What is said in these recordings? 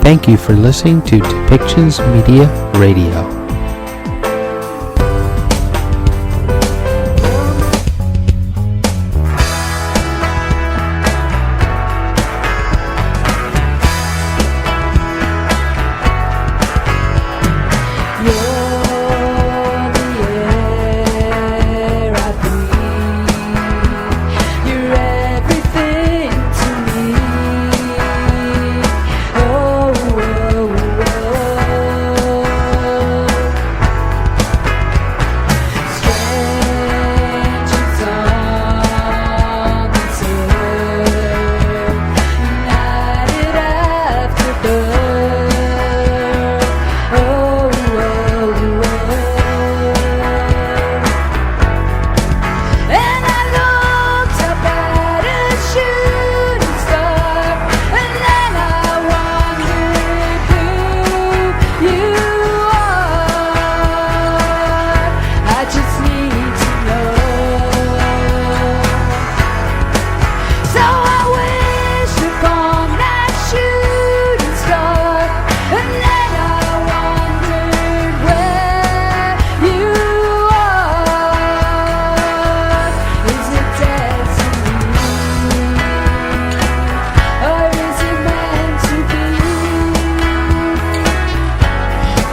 Thank you for listening to Depictions Media Radio.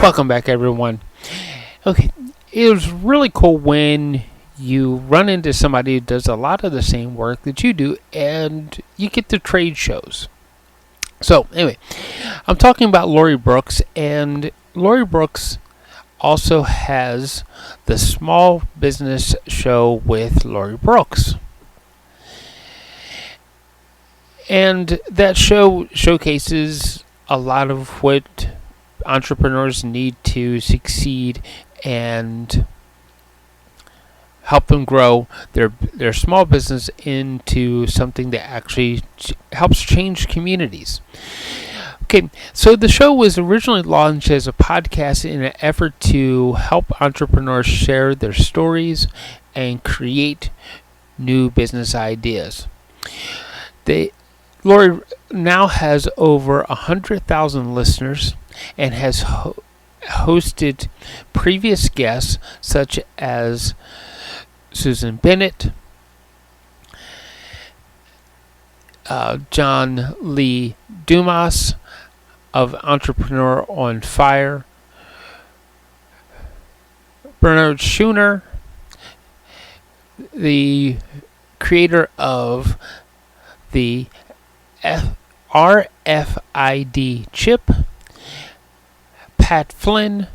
Welcome back, everyone. Okay, it was really cool when you run into somebody who does a lot of the same work that you do and you get to trade shows. So, anyway, I'm talking about Lori Brooks, and Lori Brooks also has the Small Business Show with Lori Brooks. And that show showcases a lot of what entrepreneurs need to succeed and help them grow their small business into something that actually helps change communities. Okay, so the show was originally launched as a podcast in an effort to help entrepreneurs share their stories and create new business ideas. Lori now has over 100,000 listeners and has hosted previous guests such as Susan Bennett, John Lee Dumas of Entrepreneur on Fire, Bernard Schooner, the creator of the RFID chip, Pat Flynn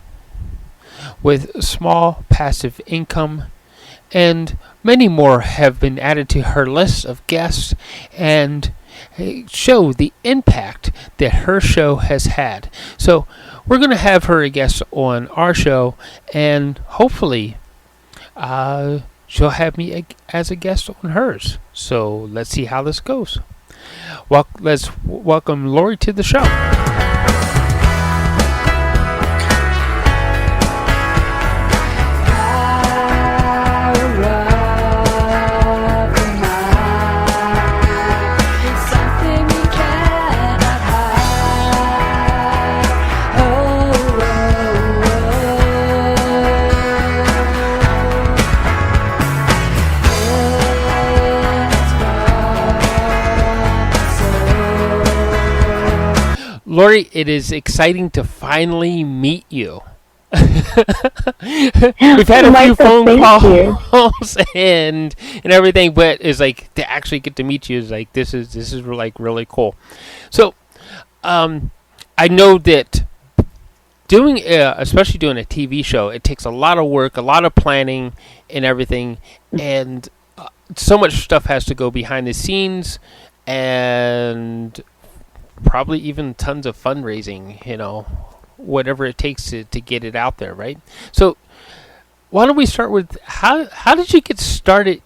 with small passive income, and many more have been added to her list of guests and show the impact that her show has had. So we're going to have her a guest on our show, and hopefully she'll have me as a guest on hers. So let's see how this goes. Well, let's welcome Lori to the show. Lori, it is exciting to finally meet you. We've had a few phone calls and everything, but it's like to actually get to meet you is like this is like really cool. So, I know that especially doing a TV show, it takes a lot of work, a lot of planning, and everything, and so much stuff has to go behind the scenes, and probably even tons of fundraising, whatever it takes to get it out there, right? So why don't we start with how did you get started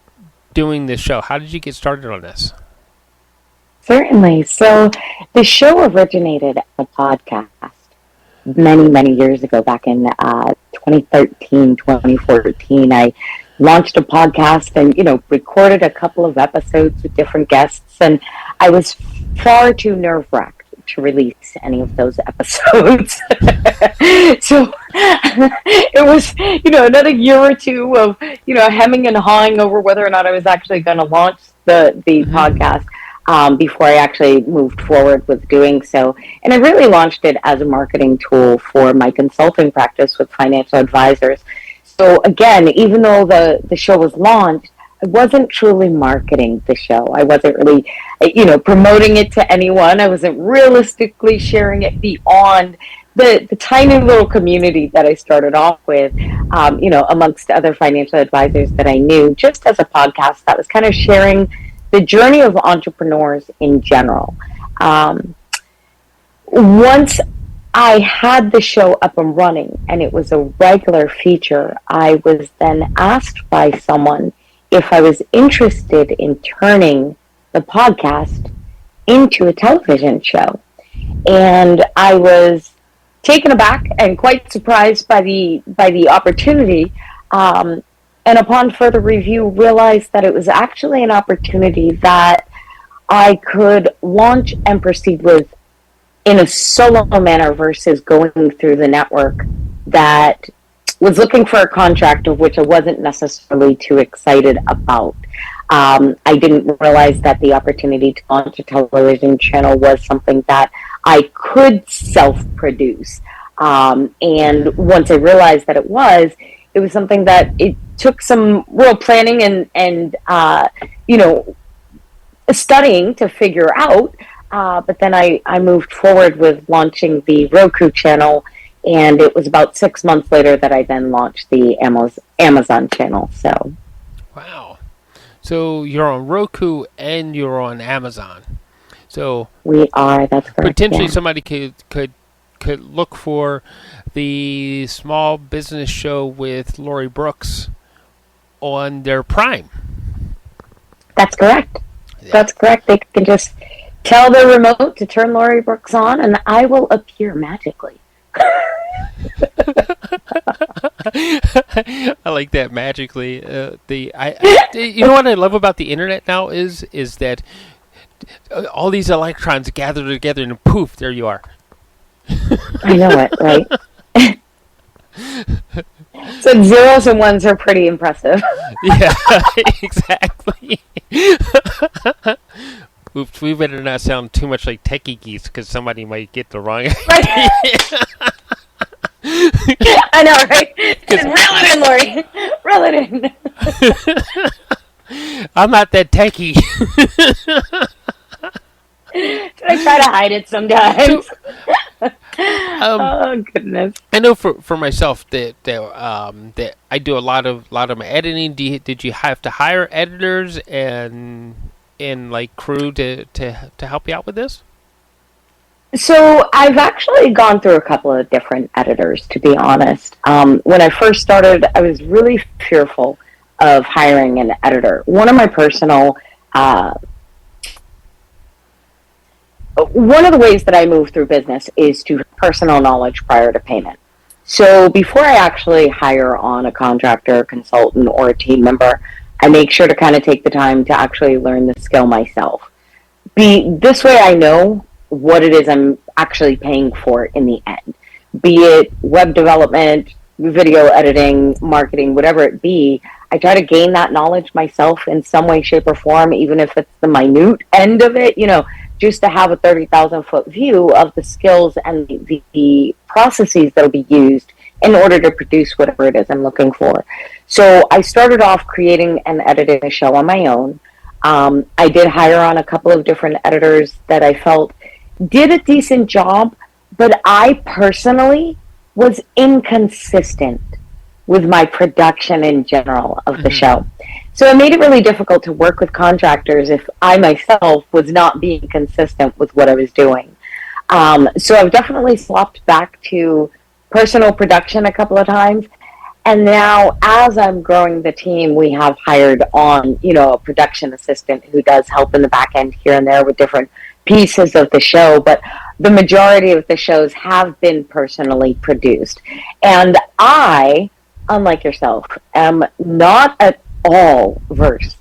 doing this show? How did you get started on this? Certainly. So the show originated as a podcast many, many years ago, back in 2013, 2014. I launched a podcast and, recorded a couple of episodes with different guests. And I was far too nerve-wracked to release any of those episodes. So it was, another year or two of, hemming and hawing over whether or not I was actually going to launch the podcast before I actually moved forward with doing so. And I really launched it as a marketing tool for my consulting practice with financial advisors. So again, even though the show was launched, I wasn't truly marketing the show. I wasn't really, promoting it to anyone. I wasn't realistically sharing it beyond the tiny little community that I started off with, amongst other financial advisors that I knew, just as a podcast that was kind of sharing the journey of entrepreneurs in general. Once I had the show up and running and it was a regular feature, I was then asked by someone if I was interested in turning the podcast into a television show. And I was taken aback and quite surprised by the opportunity. And upon further review, realized that it was actually an opportunity that I could launch and proceed with in a solo manner versus going through the network that was looking for a contract of which I wasn't necessarily too excited about. I didn't realize that the opportunity to launch a television channel was something that I could self-produce. And once I realized that it was something that it took some real planning and studying to figure out. But then I moved forward with launching the Roku channel, and it was about 6 months later that I then launched the Amazon channel. So, wow. So you're on Roku and you're on Amazon. So we are. That's correct. Potentially, somebody could look for the small business show with Lori Brooks on their Prime. That's correct. Yeah. That's correct. They can just tell their remote to turn Lori Brooks on, and I will appear magically. I like that, magically. You know what I love about the internet now is that all these electrons gather together and poof, there you are. I know it, right? So zeros and ones are pretty impressive. Yeah, exactly. Oops, we better not sound too much like techie geeks because somebody might get the wrong idea. I know, right? Reel it in, Lori. Reel it in. I'm not that techie. I try to hide it sometimes. Oh goodness! I know for myself that I do a lot of my editing. Did you have to hire editors and like crew to help you out with this? So I've actually gone through a couple of different editors, to be honest. When I first started, I was really fearful of hiring an editor. One of the ways that I move through business is to personal knowledge prior to payment. So before I actually hire on a contractor, consultant, or a team member, I make sure to kind of take the time to actually learn the skill myself. This way I know what it is I'm actually paying for in the end. Be it web development, video editing, marketing, whatever it be, I try to gain that knowledge myself in some way, shape, or form, even if it's the minute end of it, just to have a 30,000-foot view of the skills and the processes that will be used in order to produce whatever it is I'm looking for. So I started off creating and editing a show on my own. I did hire on a couple of different editors that I felt did a decent job, but I personally was inconsistent with my production in general of the show. So it made it really difficult to work with contractors if I myself was not being consistent with what I was doing. So I've definitely swapped back to personal production a couple of times. And now as I'm growing the team, we have hired on, a production assistant who does help in the back end here and there with different pieces of the show. But the majority of the shows have been personally produced. And I, unlike yourself, am not at all versed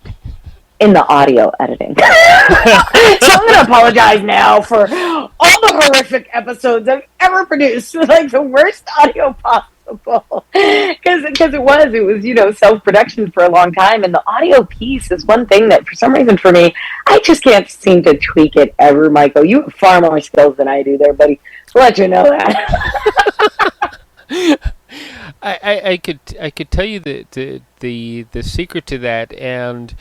in the audio editing. So I'm going to apologize now for all the horrific episodes I've ever produced, like the worst audio possible, because it was self-production for a long time, and the audio piece is one thing that for some reason for me I just can't seem to tweak it ever. Michael, you have far more skills than I do there, buddy. I'll let you know that. I could tell you the secret to that, and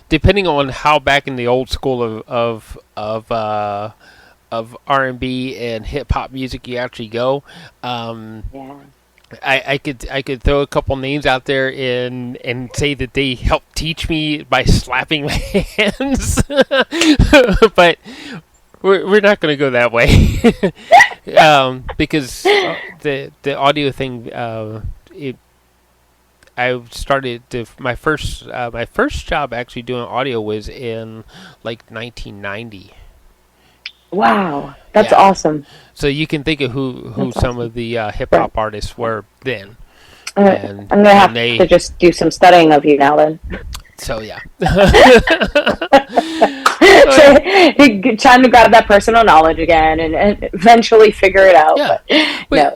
depending on how back in the old school of R&B and hip hop music you actually go, Yeah. I could throw a couple names out there and say that they helped teach me by slapping my hands, but we're not going to go that way, because the audio thing. I started my first job actually doing audio was in like 1990. Wow, that's awesome. So you can think of who some of the hip hop artists were then. I'm gonna have to just do some studying of you now then. So yeah. Trying to grab that personal knowledge again and eventually figure it out. Yeah.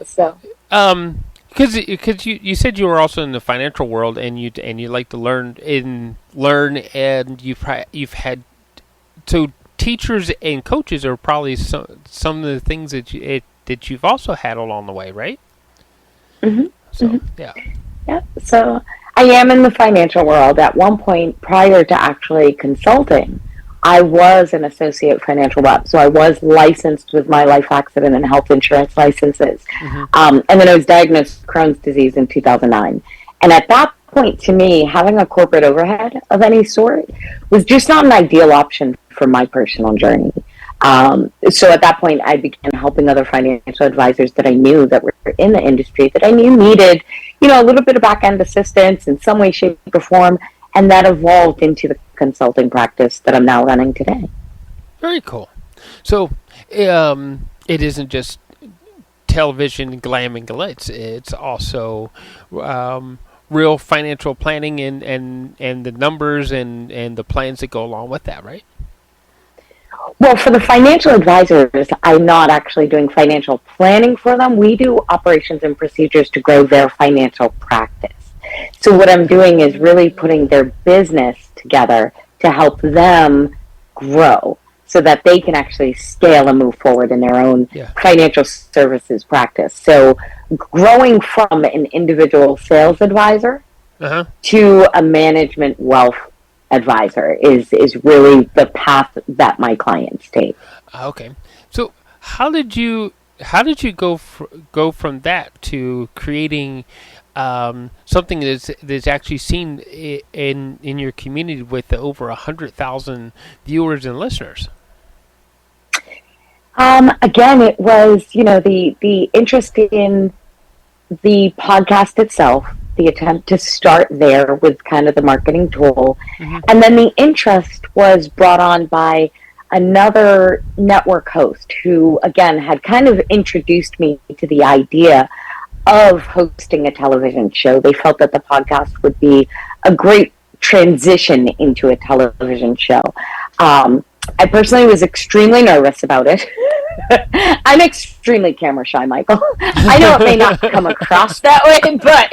Because you said you were also in the financial world and you like to learn and you've had, so teachers and coaches are probably some of the things that you've also had along the way, right? Mm-hmm. So mm-hmm. Yeah. So I am in the financial world. At one point, prior to actually consulting, I was an associate financial rep. So I was licensed with my life accident and health insurance licenses. Mm-hmm. And then I was diagnosed with Crohn's disease in 2009. And at that point, to me, having a corporate overhead of any sort was just not an ideal option for my personal journey. So at that point, I began helping other financial advisors that I knew that were in the industry that I knew needed, a little bit of back-end assistance in some way, shape, or form. And that evolved into the consulting practice that I'm now running today. Very cool. So it isn't just television glam and glitz. It's also real financial planning and the numbers and the plans that go along with that, right? Well, for the financial advisors, I'm not actually doing financial planning for them. We do operations and procedures to grow their financial practice. So what I'm doing is really putting their business together to help them grow so that they can actually scale and move forward in their own financial services practice. So growing from an individual sales advisor to a management wealth advisor is really the path that my clients take. Okay. So how did you go from that to creating something that's actually seen in your community with over 100,000 viewers and listeners? Again, it was the interest in the podcast itself, the attempt to start there with kind of the marketing tool, and then the interest was brought on by another network host who again had kind of introduced me to the idea of hosting a television show. They felt that the podcast would be a great transition into a television show. I personally was extremely nervous about it. I'm extremely camera shy, Michael. I know it may not come across that way, but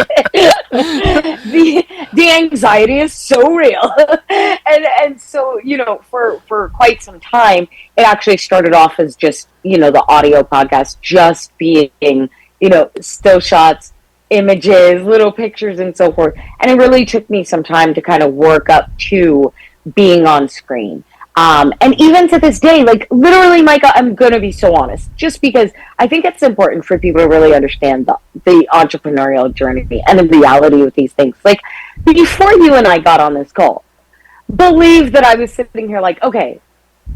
the anxiety is so real. And so, for quite some time, it actually started off as just, the audio podcast just being still shots, images, little pictures, and so forth. And it really took me some time to kind of work up to being on screen. And even to this day, like literally, Micah, I'm going to be so honest, just because I think it's important for people to really understand the entrepreneurial journey and the reality of these things. Like before you and I got on this call, believe that I was sitting here like, okay,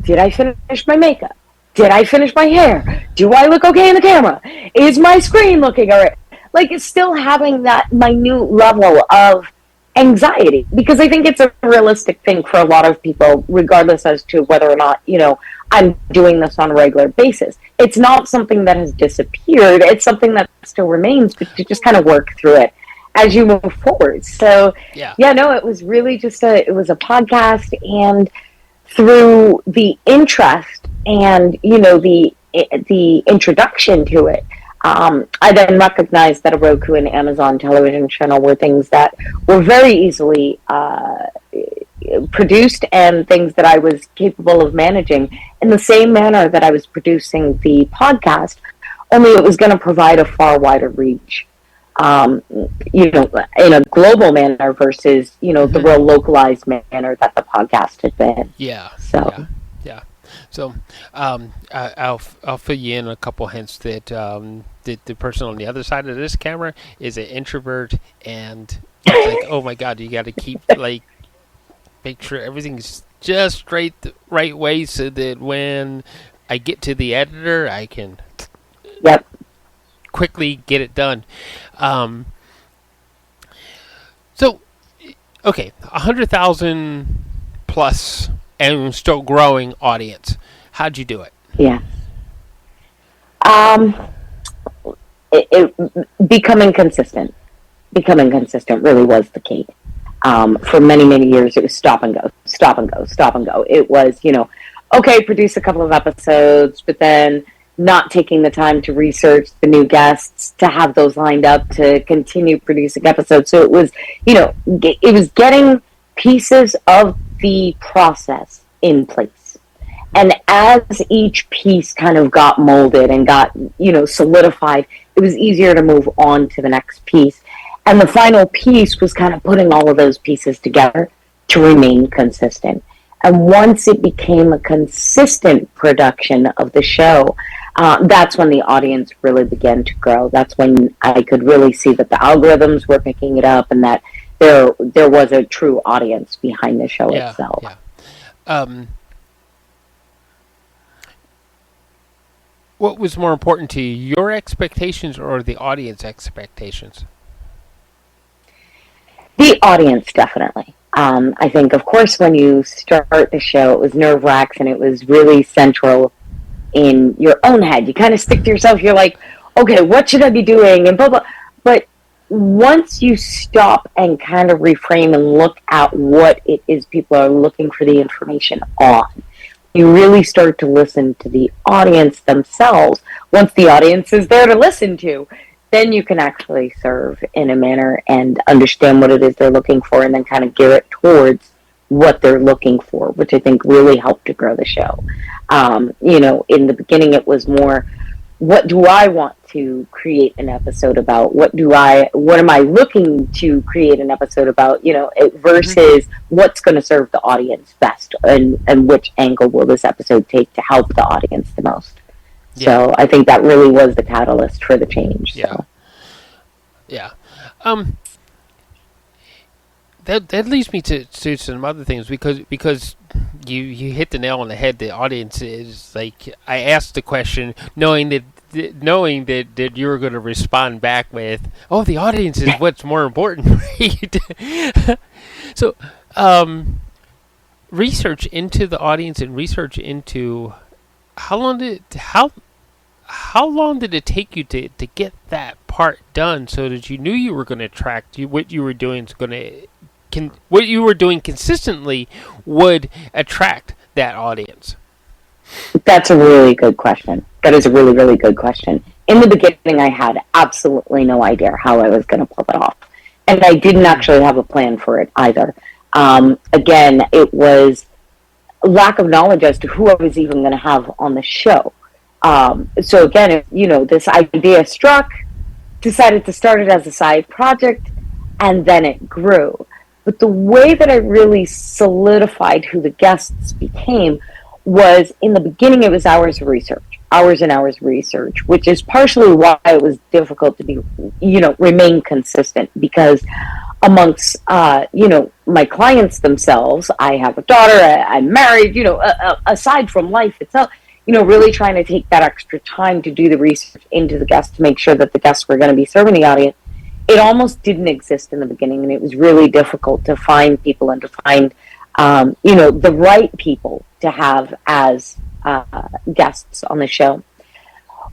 did I finish my makeup? Did I finish my hair? Do I look okay in the camera? Is my screen looking all right? Like, it's still having that minute level of anxiety, because I think it's a realistic thing for a lot of people, regardless as to whether or not, I'm doing this on a regular basis. It's not something that has disappeared. It's something that still remains, but to just kind of work through it as you move forward. So, it was really just it was a podcast, and through the interest and the introduction to it, I then recognized that a Roku and Amazon television channel were things that were very easily produced and things that I was capable of managing in the same manner that I was producing the podcast, only it was going to provide a far wider reach, in a global manner versus, the real localized manner that the podcast had been. Yeah. So. Yeah. So, I'll fill you in a couple hints that the person on the other side of this camera is an introvert, and it's like, oh my God, you got to keep make sure everything's just straight the right way, so that when I get to the editor, I can quickly get it done. So, okay, 100,000 plus and still growing audience. How'd you do it? Yeah. Becoming consistent really was the key. For many, many years, it was stop and go. It was, okay, produce a couple of episodes, but then not taking the time to research the new guests, to have those lined up, to continue producing episodes. So it was, it was getting pieces of the process in place. And as each piece kind of got molded and got, solidified, it was easier to move on to the next piece. And the final piece was kind of putting all of those pieces together to remain consistent. And once it became a consistent production of the show, that's when the audience really began to grow. That's when I could really see that the algorithms were picking it up, and that there was a true audience behind the show itself. Yeah. What was more important to you, your expectations or the audience expectations? The audience, definitely. I think, of course, when you start the show, it was nerve-wracking, and it was really central in your own head. You kind of stick to yourself. You're like, okay, what should I be doing? And blah, blah. But once you stop and kind of reframe and look at what it is people are looking for the information on, you really start to listen to the audience themselves. Once the audience is there to listen to, then you can actually serve in a manner and understand what it is they're looking for, and then kind of gear it towards what they're looking for, which I think really helped to grow the show. In the beginning, it was more, what do I want to create an episode about? What am I looking to create an episode about? Versus what's going to serve the audience best, and which angle will this episode take to help the audience the most? Yeah. So I think that really was the catalyst for the change. So. Yeah. That leads me to some other things, because you hit the nail on the head. The audience is like, I asked the question knowing that you were going to respond back with, "Oh, the audience is what's more important." Right? So, research into the audience and research into how long did it take you to get that part done, so that you knew you were going to attract what you were doing what you were doing consistently would attract that audience? That's a really good question. That is a really, really good question. In the beginning, I had absolutely no idea how I was going to pull it off. And I didn't actually have a plan for it either. Again, it was lack of knowledge as to who I was even going to have on the show. So again, this idea struck, decided to start it as a side project, and then it grew. But the way that I really solidified who the guests became was, in the beginning, it was hours and hours of research, which is partially why it was difficult to remain consistent, because amongst, my clients themselves, I have a daughter, I'm married, aside from life itself, really trying to take that extra time to do the research into the guests to make sure that the guests were going to be serving the audience. It almost didn't exist in the beginning, and it was really difficult to find people and to find, the right people to have as guests on the show.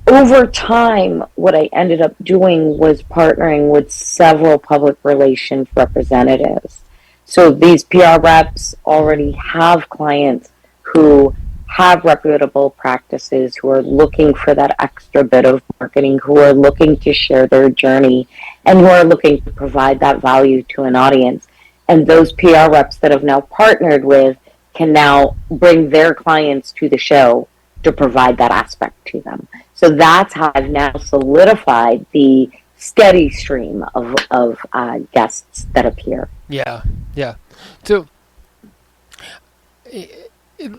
Over time, what I ended up doing was partnering with several public relations representatives. So these PR reps already have clients who have reputable practices, who are looking for that extra bit of marketing, who are looking to share their journey, and who are looking to provide that value to an audience. And those PR reps that have now partnered with can now bring their clients to the show to provide that aspect to them. So that's how I've now solidified the steady stream of guests that appear. Yeah, yeah. So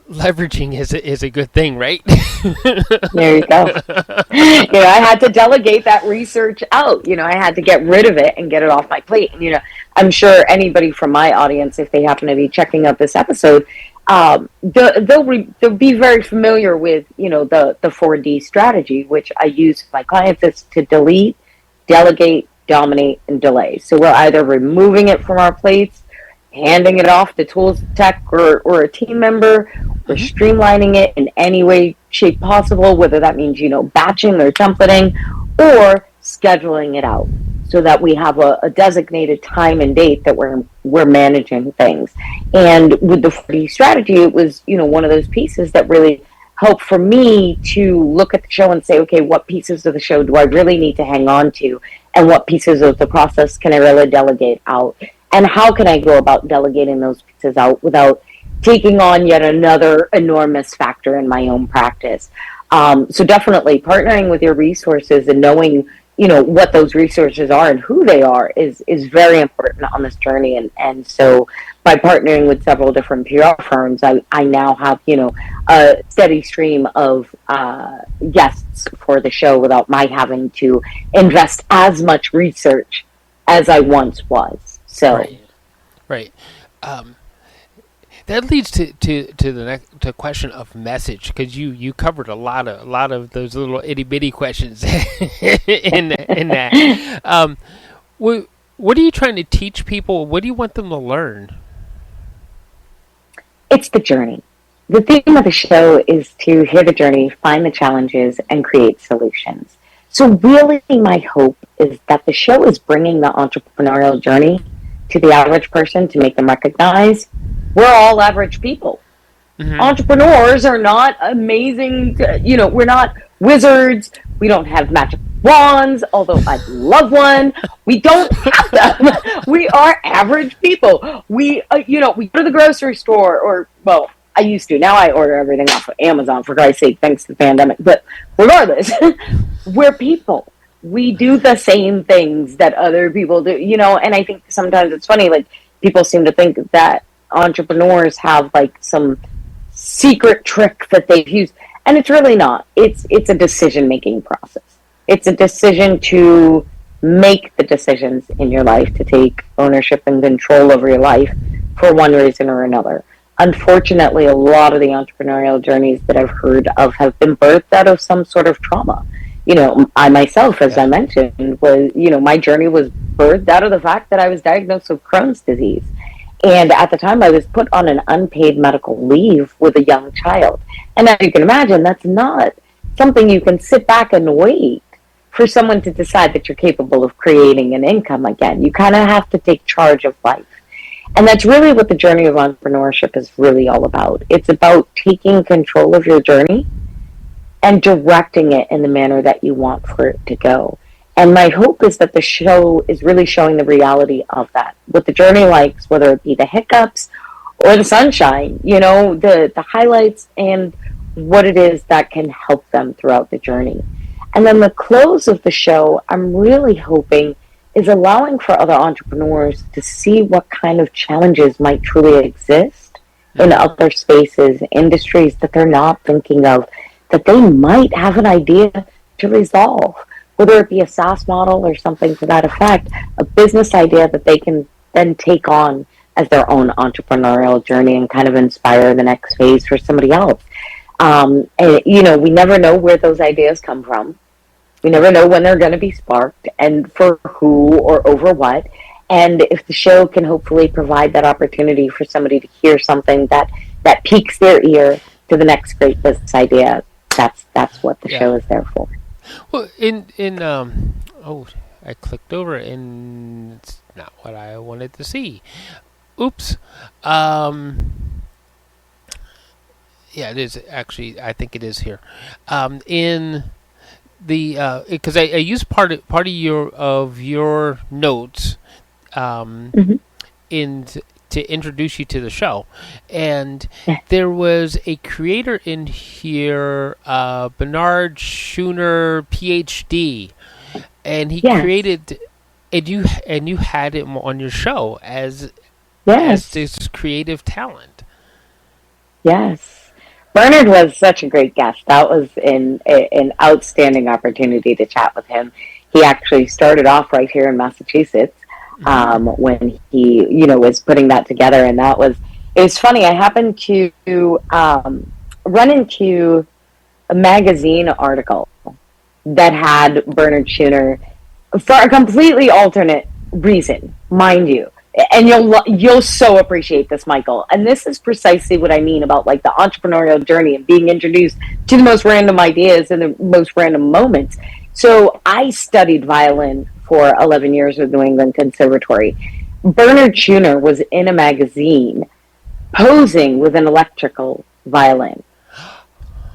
leveraging is a good thing, right? There you go. I had to delegate that research out. I had to get rid of it and get it off my plate. And I'm sure anybody from my audience, if they happen to be checking out this episode, they'll be very familiar with the 4D strategy, which I use for my clients, is to delete, delegate, dominate, and delay. So we're either removing it from our plates, handing it off to tools, tech, or a team member, or streamlining it in any way, shape possible, whether that means, batching or templating, or scheduling it out so that we have a designated time and date that we're managing things. And with the 4D strategy, it was, one of those pieces that really helped for me to look at the show and say, okay, what pieces of the show do I really need to hang on to? And what pieces of the process can I really delegate out? And how can I go about delegating those pieces out without taking on yet another enormous factor in my own practice? So definitely partnering with your resources and knowing, what those resources are and who they are is very important on this journey. And so by partnering with several different PR firms, I now have, a steady stream of guests for the show without my having to invest as much research as I once was. So, right. That leads to the next question of message, because you covered a lot of those little itty bitty questions in that. What are you trying to teach people? What do you want them to learn? It's the journey. The theme of the show is to hear the journey, find the challenges, and create solutions. So really, my hope is that the show is bringing the entrepreneurial journey to the average person to make them recognize we're all average people. Mm-hmm. Entrepreneurs are not amazing. We're not wizards. We don't have magic wands, although I'd love one. We don't have them. We are average people. We go to the grocery store, or, well, I used to. Now I order everything off of Amazon, for Christ's sake, thanks to the pandemic. But regardless, we're people. We do the same things that other people do, and I think sometimes it's funny, like, people seem to think that entrepreneurs have, like, some secret trick that they've used, and it's really not. It's a decision-making process. It's a decision to make the decisions in your life, to take ownership and control over your life for one reason or another. Unfortunately, a lot of the entrepreneurial journeys that I've heard of have been birthed out of some sort of trauma. I myself, as I mentioned, was, my journey was birthed out of the fact that I was diagnosed with Crohn's disease. And at the time, I was put on an unpaid medical leave with a young child. And as you can imagine, that's not something you can sit back and wait for someone to decide that you're capable of creating an income again. You kind of have to take charge of life. And that's really what the journey of entrepreneurship is really all about. It's about taking control of your journey and directing it in the manner that you want for it to go. And my hope is that the show is really showing the reality of that. What the journey likes, whether it be the hiccups or the sunshine, the highlights, and what it is that can help them throughout the journey. And then the close of the show, I'm really hoping, is allowing for other entrepreneurs to see what kind of challenges might truly exist in other spaces, industries that they're not thinking of, that they might have an idea to resolve, whether it be a SaaS model or something to that effect, a business idea that they can then take on as their own entrepreneurial journey and kind of inspire the next phase for somebody else. And, we never know where those ideas come from. We never know when they're going to be sparked and for who or over what. And if the show can hopefully provide that opportunity for somebody to hear something that piques their ear to the next great business idea, that's what the show is there for. Well, I clicked over and it's not what I wanted to see. Oops. Yeah, it is actually. I think it is here. In the because I used part of your notes Mhm. in to introduce you to the show, and there was a creator in here, Bernard Schooner, PhD, and he Yes. created. And you had him on your show as Yes. this creative talent. Yes. Bernard was such a great guest. That was an outstanding opportunity to chat with him. He actually started off right here in Massachusetts when he, was putting that together, and it was funny. I happened to run into a magazine article that had Bernard Schooner for a completely alternate reason, mind you. And you'll so appreciate this, Michael. And this is precisely what I mean about like the entrepreneurial journey and being introduced to the most random ideas and the most random moments. So I studied violin for 11 years with New England Conservatory. Bernard Schooner was in a magazine posing with an electrical violin.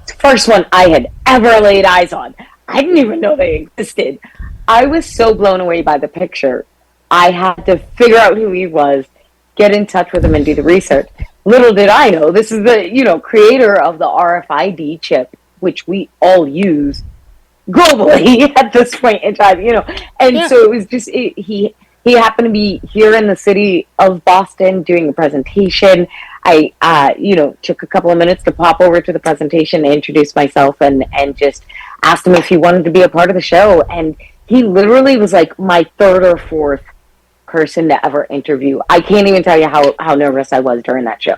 It's the first one I had ever laid eyes on. I didn't even know they existed. I was so blown away by the picture. I had to figure out who he was, get in touch with him, and do the research. Little did I know, this is the creator of the RFID chip, which we all use globally at this point in time. And Yeah. so it was just he happened to be here in the city of Boston doing a presentation. I took a couple of minutes to pop over to the presentation, introduce myself, and just asked him if he wanted to be a part of the show. And he literally was like my third or fourth person to ever interview. I can't even tell you how nervous I was during that show.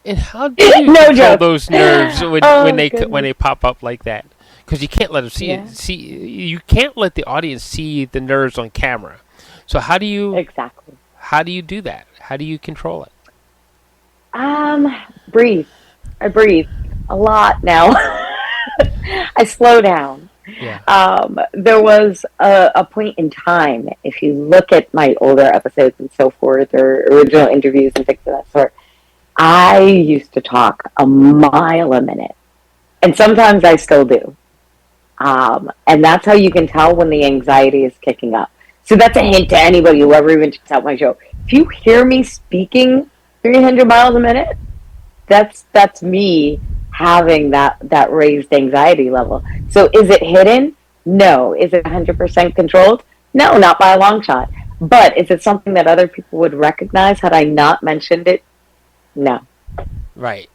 And how do you No control joke. those nerves Oh, when they goodness. pop up like that? Because you can't let them Yeah. you can't let the audience see the nerves on camera. So how do you Exactly. do that? How do you control it? Breathe. I breathe a lot now. I slow down. Yeah. There was a point in time, if you look at my older episodes and so forth, or original interviews and things of that sort, I used to talk a mile a minute. And sometimes I still do. And that's how you can tell when the anxiety is kicking up. So that's a hint to anybody who ever even checks out my show. If you hear me speaking 300 miles a minute, that's me having that raised anxiety level. So is it hidden? No. Is it 100% controlled? No, not by a long shot. But is it something that other people would recognize had I not mentioned it? No. Right.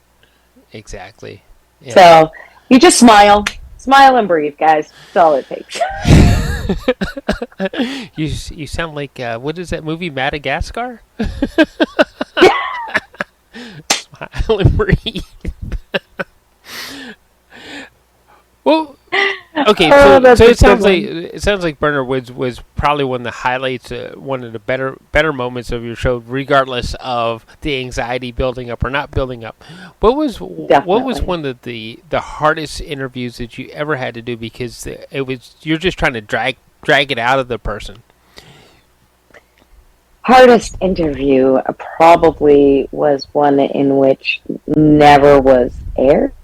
Exactly. Yeah. So you just smile and breathe, guys. That's all it takes. You sound like what is that movie, Madagascar? Smile and breathe. Well, okay. So it sounds like Bernard was probably one of the highlights, one of the better moments of your show, regardless of the anxiety building up or not building up. What was one of the hardest interviews that you ever had to do, because you're just trying to drag it out of the person? Hardest interview probably was one in which never was aired.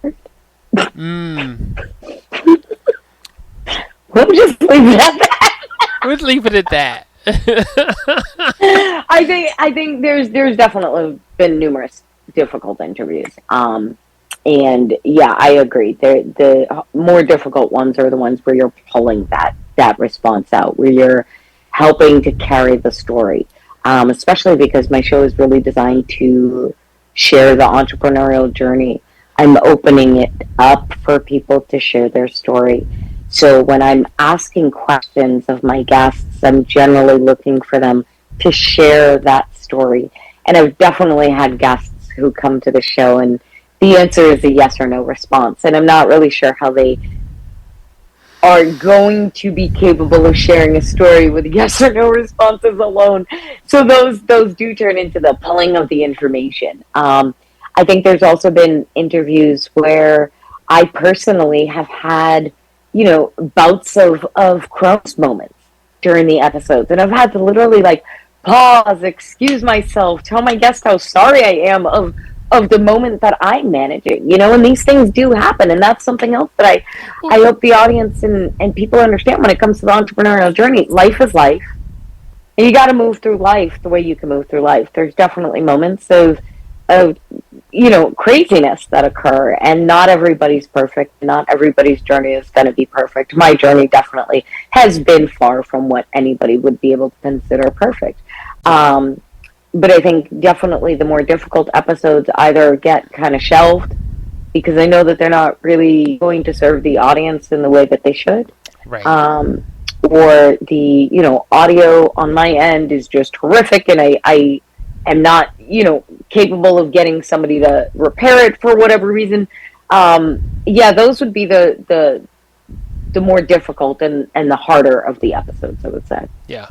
We'll just leave it at that. We'll leave it at that. I think there's definitely been numerous difficult interviews. And yeah, I agree. The more difficult ones are the ones where you're pulling that response out, where you're helping to carry the story. Especially because my show is really designed to share the entrepreneurial journey. I'm opening it up for people to share their story. So when I'm asking questions of my guests, I'm generally looking for them to share that story. And I've definitely had guests who come to the show and the answer is a yes or no response. And I'm not really sure how they are going to be capable of sharing a story with yes or no responses alone. So those do turn into the pulling of the information. I think there's also been interviews where I personally have had, bouts of Crohn's moments during the episodes. And I've had to literally pause, excuse myself, tell my guest how sorry I am of the moment that I'm managing, and these things do happen. And that's something else that I hope the audience and people understand when it comes to the entrepreneurial journey. Life is life. And you got to move through life the way you can move through life. There's definitely moments of craziness that occur, and not everybody's perfect. Not everybody's journey is going to be perfect. My journey definitely has been far from what anybody would be able to consider perfect. But I think definitely the more difficult episodes either get kind of shelved because I know that they're not really going to serve the audience in the way that they should. Right. Or the, audio on my end is just horrific, and I am not, capable of getting somebody to repair it for whatever reason. Those would be the more difficult and the harder of the episodes, I would say. Yeah.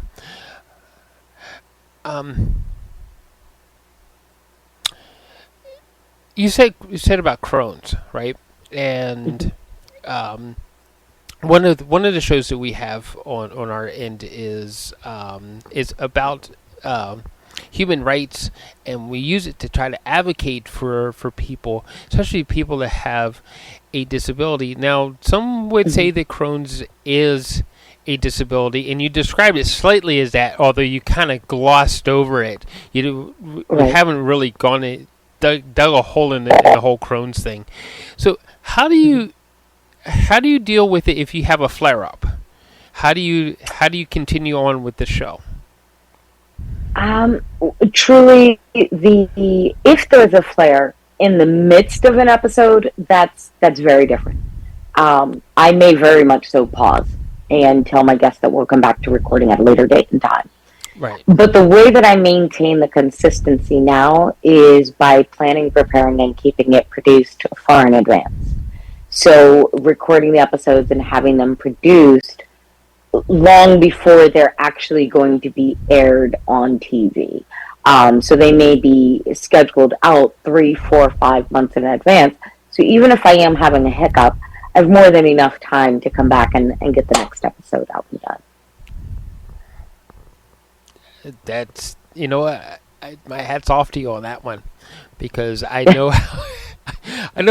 You said about Crohn's, right? And one of the shows that we have on our end is about human rights, and we use it to try to advocate for people, especially people that have a disability. Now, some would say that Crohn's is a disability, and you described it slightly as that, although you kind of glossed over it. You haven't really dug a hole in the whole Crohn's thing. So how do you deal with it if you have a flare up? How do you continue on with the show? Truly, if there's a flare in the midst of an episode, that's very different. I may very much so pause and tell my guests that we'll come back to recording at a later date and time. Right. But the way that I maintain the consistency now is by planning, preparing, and keeping it produced far in advance. So recording the episodes and having them produced long before they're actually going to be aired on TV. So they may be scheduled out 3, 4, 5 months in advance. So even if I am having a hiccup, I have more than enough time to come back and get the next episode out and done. That's, my hat's off to you on that one, because I know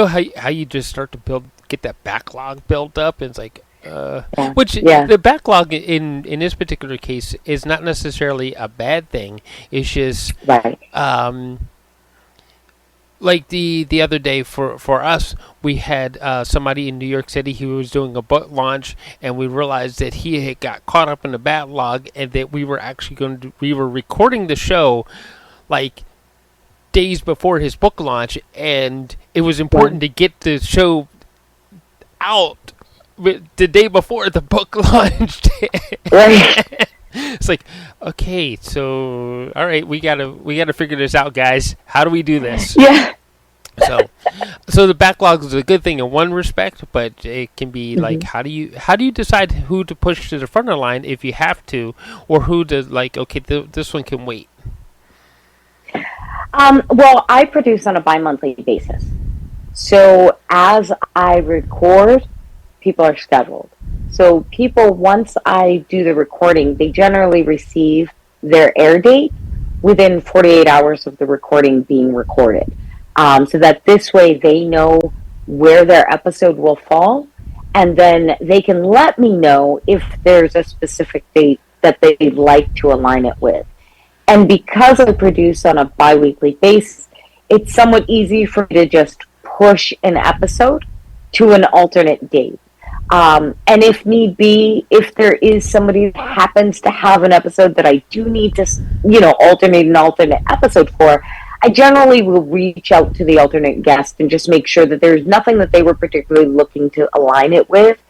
how you just start to get that backlog built up, and it's like, the backlog in this particular case is not necessarily a bad thing. It's just right. Like the other day for us, we had somebody in New York City who was doing a book launch, and we realized that he had got caught up in the backlog, and that we were actually we were recording the show like days before his book launch, and it was important to get the show out the day before the book launched. Right. It's like, okay, so all right, we gotta figure this out, guys. How do we do this? Yeah. So the backlog is a good thing in one respect, but it can be like, how do you decide who to push to the front of the line if you have to, or who to this one can wait? Well, I produce on a bi-monthly basis. So as I record, people are scheduled. So people, once I do the recording, they generally receive their air date within 48 hours of the recording being recorded. So that this way they know where their episode will fall, and then they can let me know if there's a specific date that they'd like to align it with. And because I produce on a bi-weekly basis, it's somewhat easy for me to just push an episode to an alternate date. And if need be, if there is somebody that happens to have an episode that I do need to, alternate an alternate episode for, I generally will reach out to the alternate guest and just make sure that there's nothing that they were particularly looking to align it with,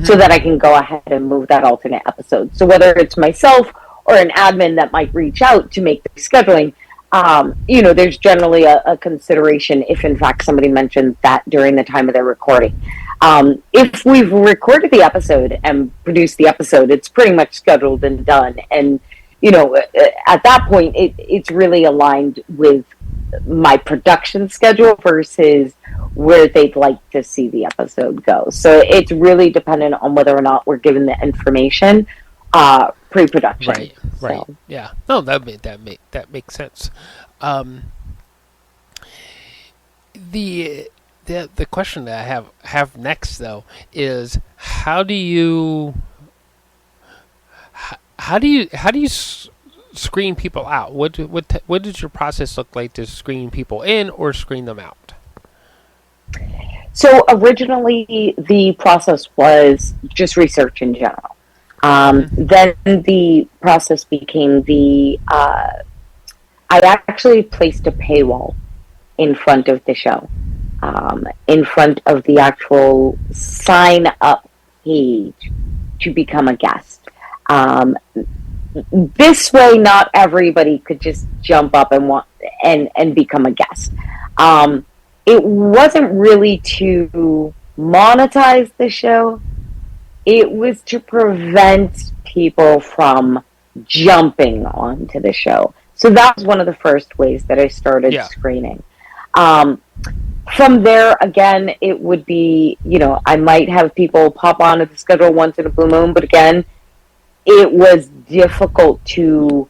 so that I can go ahead and move that alternate episode. So whether it's myself or an admin that might reach out to make the scheduling, there's generally a consideration if in fact somebody mentioned that during the time of their recording. If we've recorded the episode and produced the episode, it's pretty much scheduled and done. And, at that point, it's really aligned with my production schedule versus where they'd like to see the episode go. So it's really dependent on whether or not we're given the information pre-production. Right. Right. So. Yeah. No, that makes sense. The question that I have next though is how do you screen people out? What does your process look like to screen people in or screen them out? So originally the process was just research in general. Then the process became I actually placed a paywall in front of the show, in front of the actual sign up page to become a guest. This way, not everybody could just jump up and become a guest. It wasn't really to monetize the show. It was to prevent people from jumping onto the show. So that was one of the first ways that I started screening. From there, again, it would be, I might have people pop onto the schedule once in a blue moon, but again, it was difficult to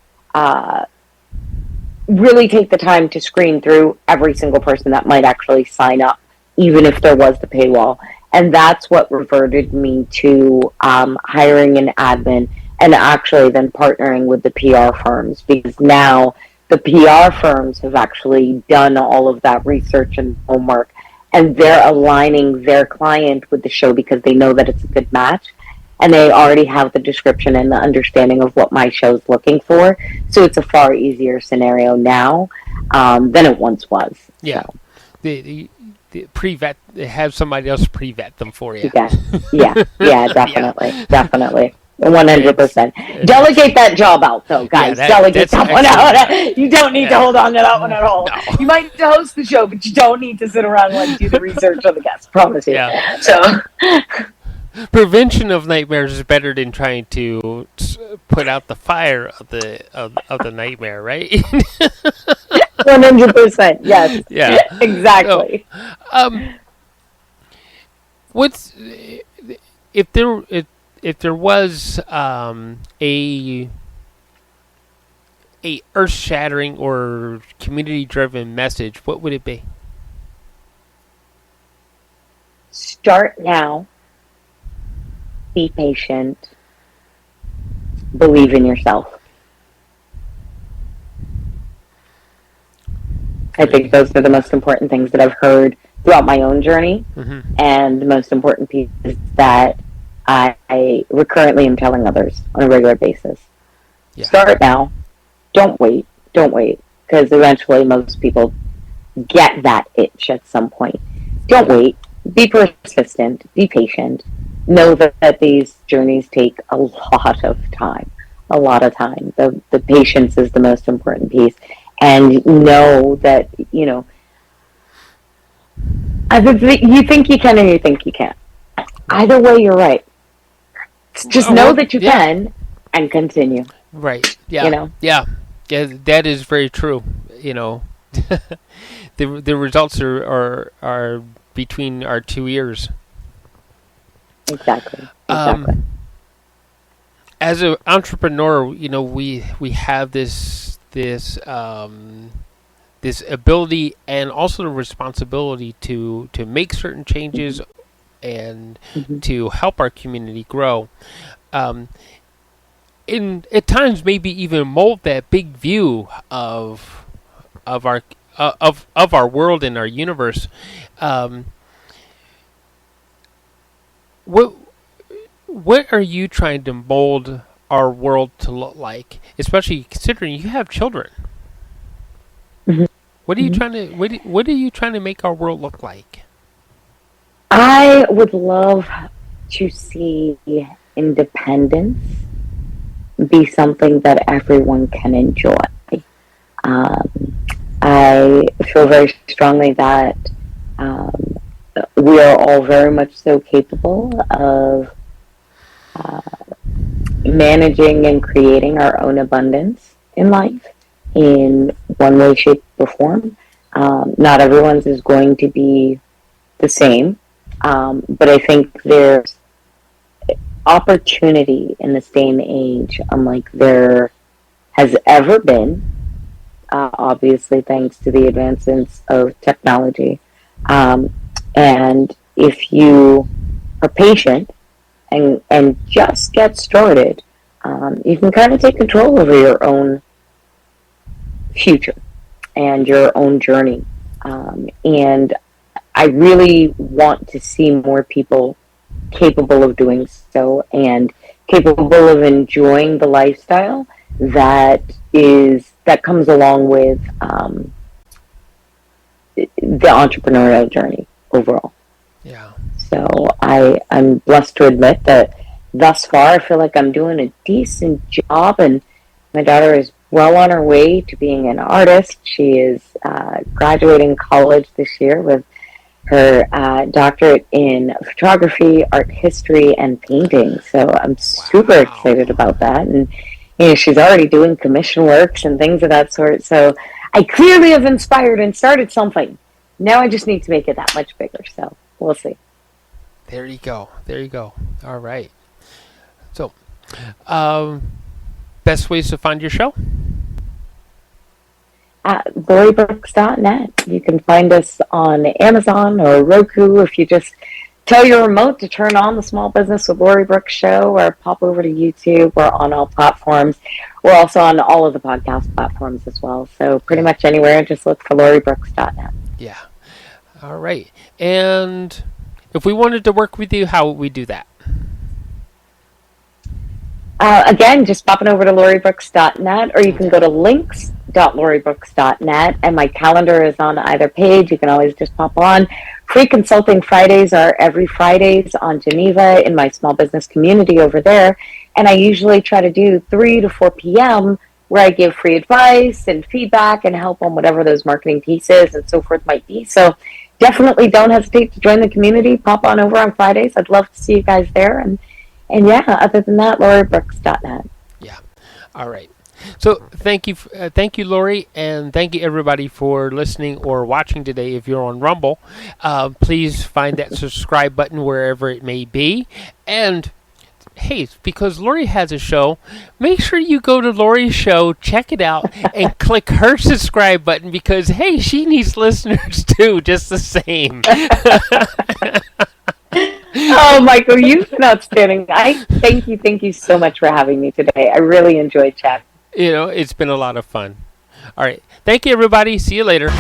really take the time to screen through every single person that might actually sign up, even if there was the paywall. And that's what reverted me to hiring an admin and actually then partnering with the PR firms, because now the PR firms have actually done all of that research and homework, and they're aligning their client with the show because they know that it's a good match, and they already have the description and the understanding of what my show's looking for. So it's a far easier scenario now than it once was. Yeah. So. The pre-vet, have somebody else pre-vet them for you. Yeah, definitely, definitely. 100%. Delegate that job out, though, guys. Delegate that one out. You don't need to hold on to that one at all. No. You might need to host the show, but you don't need to sit around and do the research on the guests. Promise you. Yeah. So, prevention of nightmares is better than trying to put out the fire of the nightmare, right? 100%. Yes. Yeah. Exactly. So, what's if there was a earth-shattering or community-driven message, what would it be? Start now. Be patient. Believe in yourself. I think those are the most important things that I've heard throughout my own journey, and the most important pieces that I recurrently am telling others on a regular basis. Yeah. Start now. Don't wait. Because eventually most people get that itch at some point. Don't wait. Be persistent. Be patient. Know that these journeys take a lot of time. The patience is the most important piece. And know that, you think you can or you think you can't. Either way, you're right. Just know that you can and continue. Right. Yeah. Yeah, that is very true. The results are between our two ears. Exactly. As an entrepreneur, we have this ability and also the responsibility to make certain changes and to help our community grow. In at times, maybe even mold that big view of our world and our universe. What are you trying to mold our world to look like, especially considering you have children? What are you trying to what are you trying to make our world look like? I would love to see independence be something that everyone can enjoy. I feel very strongly that we are all very much so capable of managing and creating our own abundance in life in one way, shape, or form. Not everyone's is going to be the same, but I think there's opportunity in this day and age unlike there has ever been, obviously thanks to the advancements of technology. And if you are patient and just get started, you can kind of take control over your own future and your own journey. And I really want to see more people capable of doing so and capable of enjoying the lifestyle that comes along with the entrepreneurial journey overall. Yeah. So I'm blessed to admit that thus far I feel like I'm doing a decent job, and my daughter is well on her way to being an artist. She is graduating college this year with her doctorate in photography, art history, and painting. So I'm super excited about that. And she's already doing commission works and things of that sort. So I clearly have inspired and started something. Now I just need to make it that much bigger. So we'll see. There you go. All right. So, best ways to find your show? At LoriBrooks.net. You can find us on Amazon or Roku if you just tell your remote to turn on the Small Business with Lori Brooks show, or pop over to YouTube. We're on all platforms. We're also on all of the podcast platforms as well. So pretty much anywhere, just look for LoriBrooks.net. Yeah. All right. And if we wanted to work with you, how would we do that? Again, just popping over to LoriBrooks.net, or you can go to links.LoriBrooks.net, and my calendar is on either page. You can always just pop on. Free Consulting Fridays are every Fridays on Geneva in my small business community over there, and I usually try to do 3 to 4 p.m. where I give free advice and feedback and help on whatever those marketing pieces and so forth might be. So definitely don't hesitate to join the community. Pop on over on Fridays. I'd love to see you guys there. And yeah, other than that, LoriBrooks.net. Yeah. All right. So thank you, Lori, and thank you everybody for listening or watching today. If you're on Rumble, please find that subscribe button wherever it may be. And hey, because Lori has a show, make sure you go to Lori's show, check it out, and click her subscribe button because hey, she needs listeners too, just the same. Oh, Michael, you've been outstanding. I thank you so much for having me today. I really enjoyed chatting. It's been a lot of fun. All right. Thank you, everybody. See you later.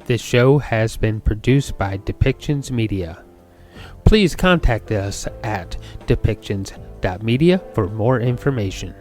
This show has been produced by Depictions Media. Please contact us at depictions.media for more information.